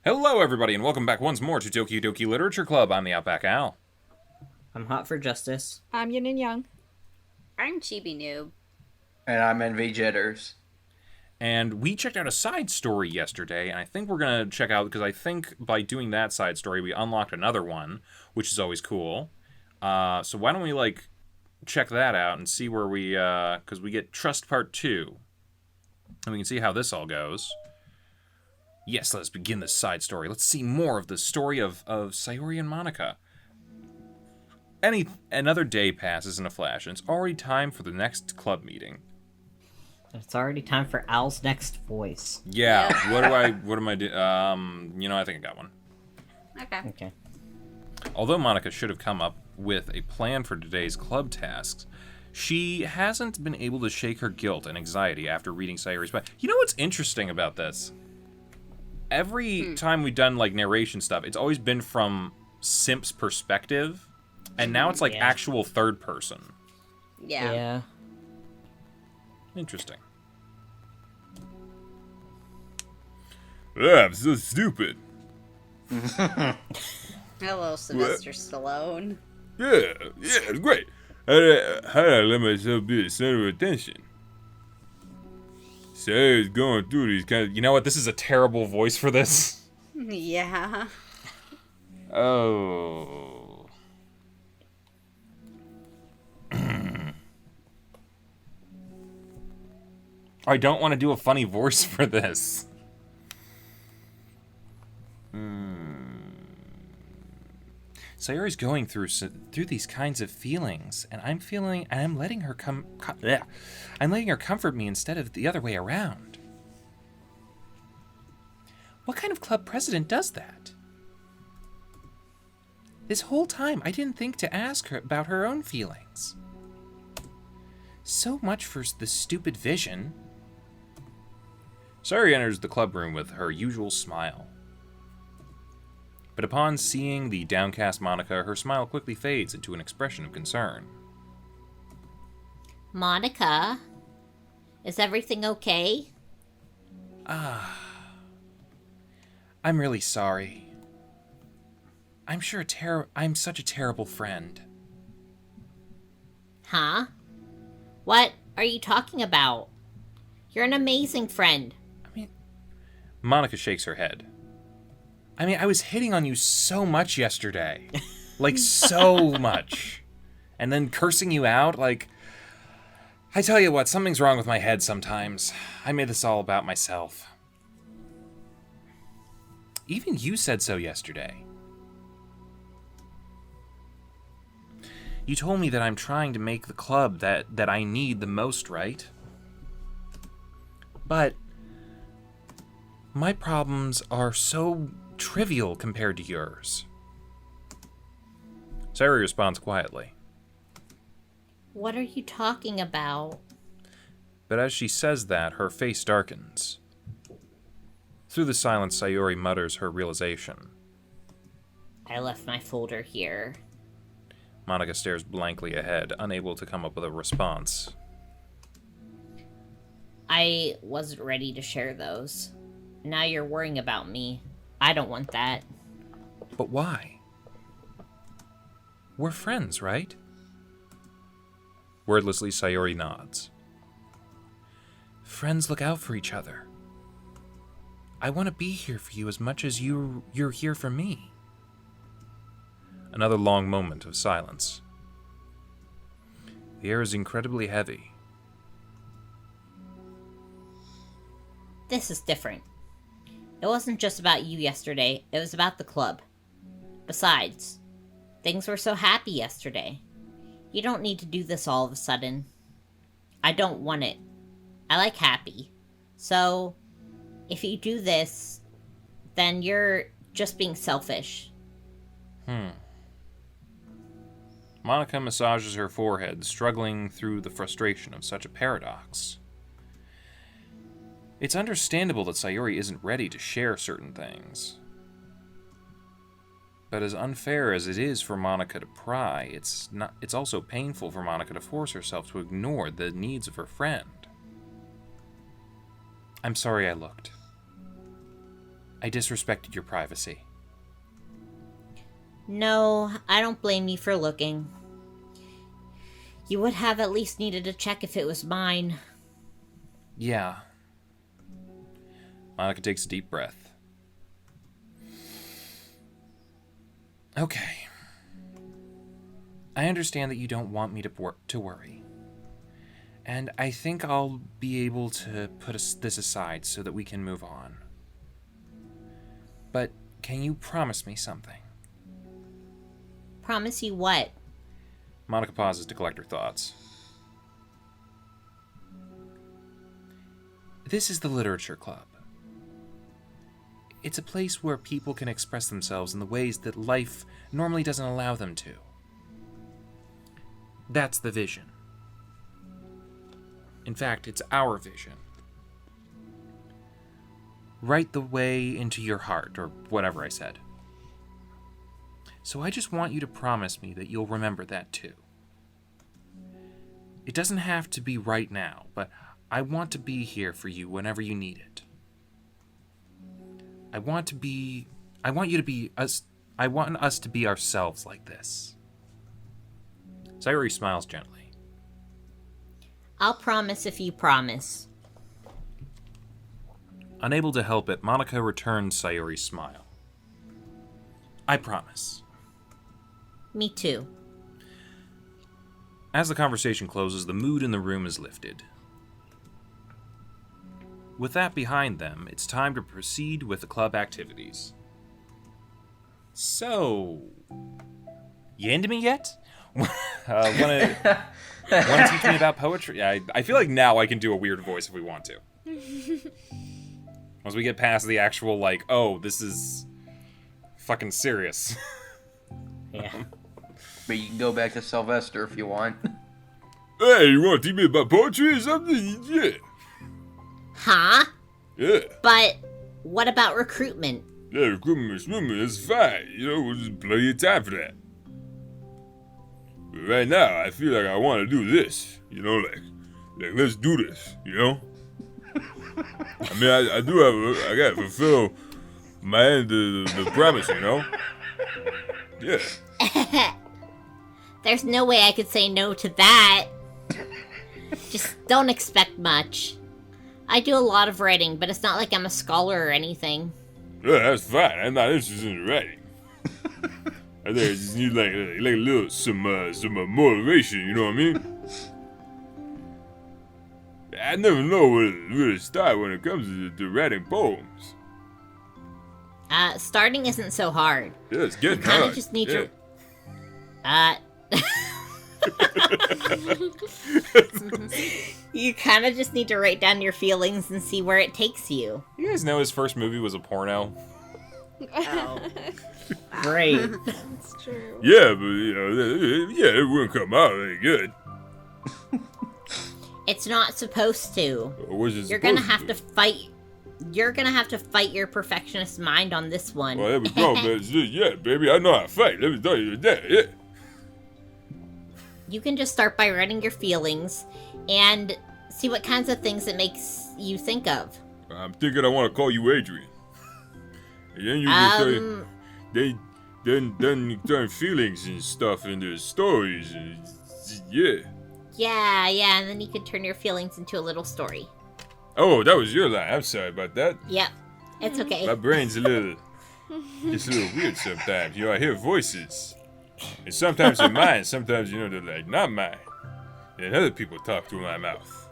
Hello, everybody, and welcome back once more to Doki Doki Literature Club. I'm TheOutbackAl. I'm hot for justice. I'm Yin&Jung. I'm Chibi Noob. And I'm NV Jitters. And we checked out a side story yesterday, and I think we're going to check out, because I think by doing that side story, we unlocked another one, which is always cool. So why don't we, check that out and see where we, because we get Trust Part 2. And we can see how this all goes. Yes, let's begin this side story. Let's see more of the story of Sayori and Monika. Another day passes in a flash, and it's already time for the next club meeting. It's already time for Al's next voice. Yeah, what am I doing? I think I got one. Okay. Although Monika should have come up with a plan for today's club tasks, she hasn't been able to shake her guilt and anxiety after reading Sayori's book. You know what's interesting about this? Every time we've done, narration stuff, it's always been from Simp's perspective, and now it's, actual third person. Yeah. Interesting. I'm so stupid. Hello, Sylvester Stallone. Yeah, it's great. How did I let myself be the center of attention? Sayori's going through these kinds of... You know what? This is a terrible voice for this. Yeah. Oh. I don't want to do a funny voice for this. Sayori's going through these kinds of feelings, and I'm letting her I'm letting her comfort me instead of the other way around. What kind of club president does that? This whole time, I didn't think to ask her about her own feelings. So much for the stupid vision. Sayori enters the club room with her usual smile. But upon seeing the downcast Monika, her smile quickly fades into an expression of concern. Monika, is everything okay? I'm really sorry. I'm such a terrible friend. Huh? What are you talking about? You're an amazing friend. Monika shakes her head. I was hitting on you so much yesterday. So much. And then cursing you out, I tell you what, something's wrong with my head sometimes. I made this all about myself. Even you said so yesterday. You told me that I'm trying to make the club that I need the most, right? But my problems are so trivial compared to yours. Sayori responds quietly. What are you talking about? But as she says that, her face darkens. Through the silence, Sayori mutters her realization. I left my folder here. Monika stares blankly ahead, unable to come up with a response. I wasn't ready to share those. Now you're worrying about me. I don't want that. But why? We're friends, right? Wordlessly, Sayori nods. Friends look out for each other. I want to be here for you as much as you're here for me. Another long moment of silence. The air is incredibly heavy. This is different. It wasn't just about you yesterday, it was about the club. Besides, things were so happy yesterday. You don't need to do this all of a sudden. I don't want it. I like happy. So, if you do this, then you're just being selfish. Monika massages her forehead, struggling through the frustration of such a paradox. It's understandable that Sayori isn't ready to share certain things. But as unfair as it is for Monika to pry, it's also painful for Monika to force herself to ignore the needs of her friend. I'm sorry I looked. I disrespected your privacy. No, I don't blame you for looking. You would have at least needed to check if it was mine. Yeah. Monica takes a deep breath. Okay. I understand that you don't want me to worry. And I think I'll be able to put this aside so that we can move on. But can you promise me something? Promise you what? Monica pauses to collect her thoughts. This is the Literature Club. It's a place where people can express themselves in the ways that life normally doesn't allow them to. That's the vision. In fact, it's our vision. Right the way into your heart, or whatever I said. So I just want you to promise me that you'll remember that too. It doesn't have to be right now, but I want to be here for you whenever you need it. I want us to be ourselves like this. Sayori smiles gently. I'll promise if you promise. Unable to help it, Monica returns Sayori's smile. I promise. Me too. As the conversation closes, the mood in the room is lifted. With that behind them, it's time to proceed with the club activities. So, you into me yet? Want to teach me about poetry? I feel like now I can do a weird voice if we want to. Once we get past the actual, like, oh, this is fucking serious. Yeah. But you can go back to Sylvester if you want. Hey, you want to teach me about poetry or something? Yeah. Huh? Yeah. But what about recruitment? Yeah, recruitment is fine. We'll just plenty of time for that. But right now, I feel like I want to do this. Like let's do this, I mean, I got to fulfill my end of the promise, Yeah. There's no way I could say no to that. Just don't expect much. I do a lot of writing, but it's not like I'm a scholar or anything. Yeah, that's fine. I'm not interested in writing. I think I just need like a little some motivation. You know what I mean? I never know where to start when it comes to writing poems. Starting isn't so hard. Yeah, it's getting You kind hard. of just need yeah. You kind of just need to write down your feelings and see where it takes you. You guys know his first movie was a porno? Oh. Great. That's true. Yeah, but it wouldn't come out any good. It's not supposed to. What's it You're gonna supposed have to fight. You're gonna have to fight your perfectionist mind on this one. Well, there we go, man. Yeah, baby, I know how to fight. Let me tell you that. Yeah. You can just start by writing your feelings and see what kinds of things it makes you think of. I'm thinking I want to call you Adrian. And then you can then you turn feelings and stuff into stories. And, yeah. Yeah, and then you can turn your feelings into a little story. Oh, that was your line. I'm sorry about that. Yep, it's okay. My brain's it's a little weird sometimes. I hear voices. And sometimes they're mine, sometimes, they're like, not mine. And other people talk through my mouth.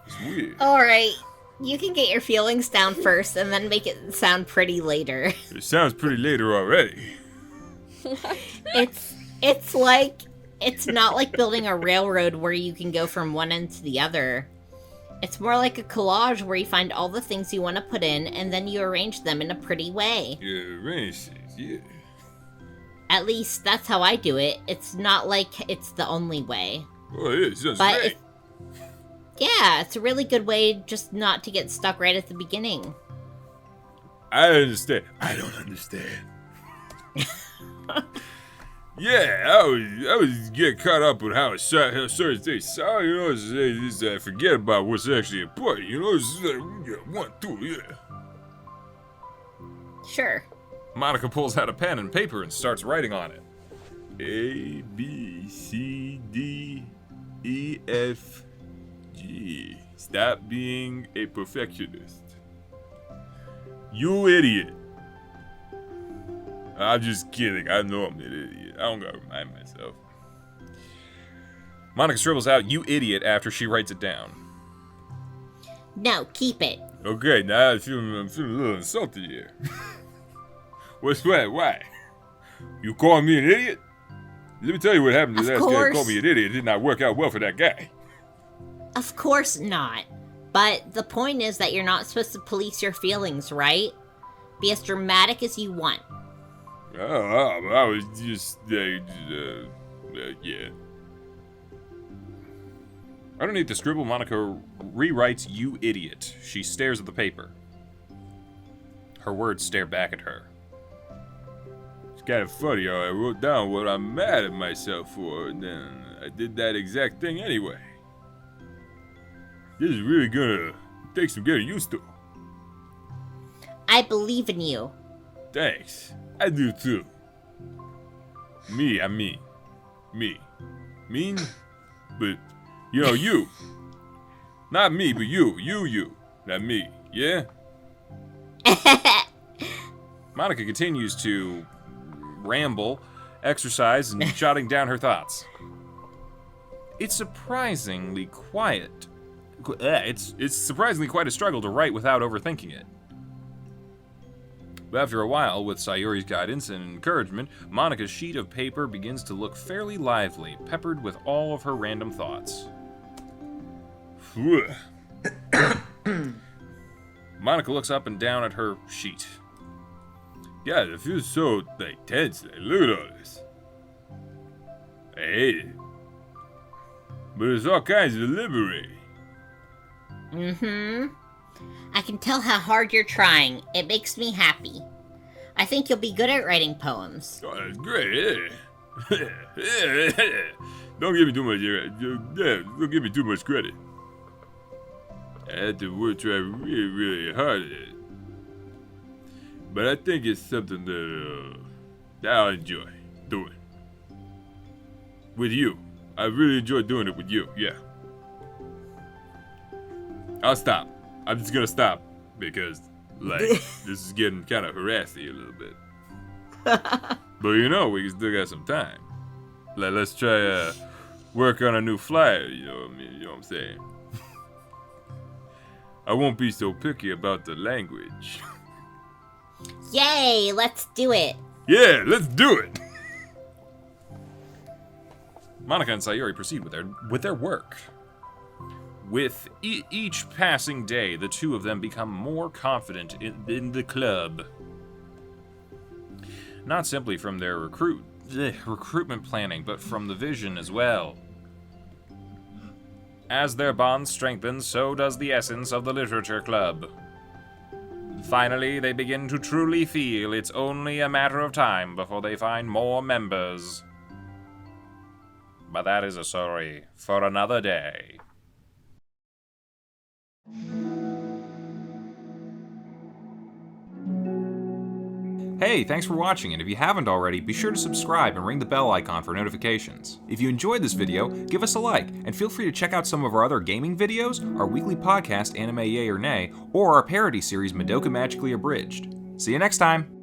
It's weird. Alright, you can get your feelings down first and then make it sound pretty later. It sounds pretty later already. It's not like building a railroad where you can go from one end to the other. It's more like a collage where you find all the things you want to put in and then you arrange them in a pretty way. Yeah, arrange things, yeah. At least that's how I do it. It's not like it's the only way. Oh, yeah, it sounds But great. yeah, it's a really good way just not to get stuck right at the beginning. I understand. I don't understand. Yeah, I was get caught up with how certain things sound, just forget about what's actually important, it's just like, 1, 2, yeah. Sure. Monica pulls out a pen and paper and starts writing on it. A, B, C, D, E, F, G. Stop being a perfectionist. You idiot. I'm just kidding. I know I'm an idiot. I don't gotta remind myself. Monica scribbles out, you idiot, after she writes it down. No, keep it. Okay, now I'm feeling a little insulted here. What's that? Why? You calling me an idiot? Let me tell you what happened to that guy who called me an idiot. It did not work out well for that guy. Of course not. But the point is that you're not supposed to police your feelings, right? Be as dramatic as you want. Oh, I was just, yeah. Underneath the scribble, Monica rewrites, you idiot. She stares at the paper. Her words stare back at her. It's kind of funny how I wrote down what I'm mad at myself for, and then I did that exact thing anyway. This is really gonna take some getting used to. I believe in you. Thanks. I do too. I mean. Me. Mean? But, you know, you. Not me, but you. You. Not me. Yeah? Monica continues to ramble, exercise, and jotting down her thoughts. It's surprisingly quiet. It's surprisingly quite a struggle to write without overthinking it. But after a while, with Sayori's guidance and encouragement, Monica's sheet of paper begins to look fairly lively, peppered with all of her random thoughts. Monica looks up and down at her sheet. God, it feels so, tense. Look at all this. I hate it. But it's all kinds of liberating. Mm-hmm. I can tell how hard you're trying. It makes me happy. I think you'll be good at writing poems. Oh, that's great. Don't give me too much. Don't give me too much credit. I had to try really, really hard at it. But I think it's something that I'll enjoy doing. With you. I really enjoy doing it with you, yeah. I'll stop. I'm just gonna stop because, this is getting kind of harassy a little bit. But you know, we still got some time. Let's try work on a new flyer. You know what I mean? You know what I'm saying? I won't be so picky about the language. Yay! Let's do it. Yeah, let's do it. Monica and Sayori proceed with their work. With each passing day, the two of them become more confident in the club. Not simply from their recruitment planning, but from the vision as well. As their bond strengthens, so does the essence of the literature club. Finally, they begin to truly feel it's only a matter of time before they find more members. But that is a story for another day. Hey, thanks for watching, and if you haven't already, be sure to subscribe and ring the bell icon for notifications. If you enjoyed this video, give us a like, and feel free to check out some of our other gaming videos, our weekly podcast Anime Yay or Nay, or our parody series Madoka Magically Abridged. See you next time!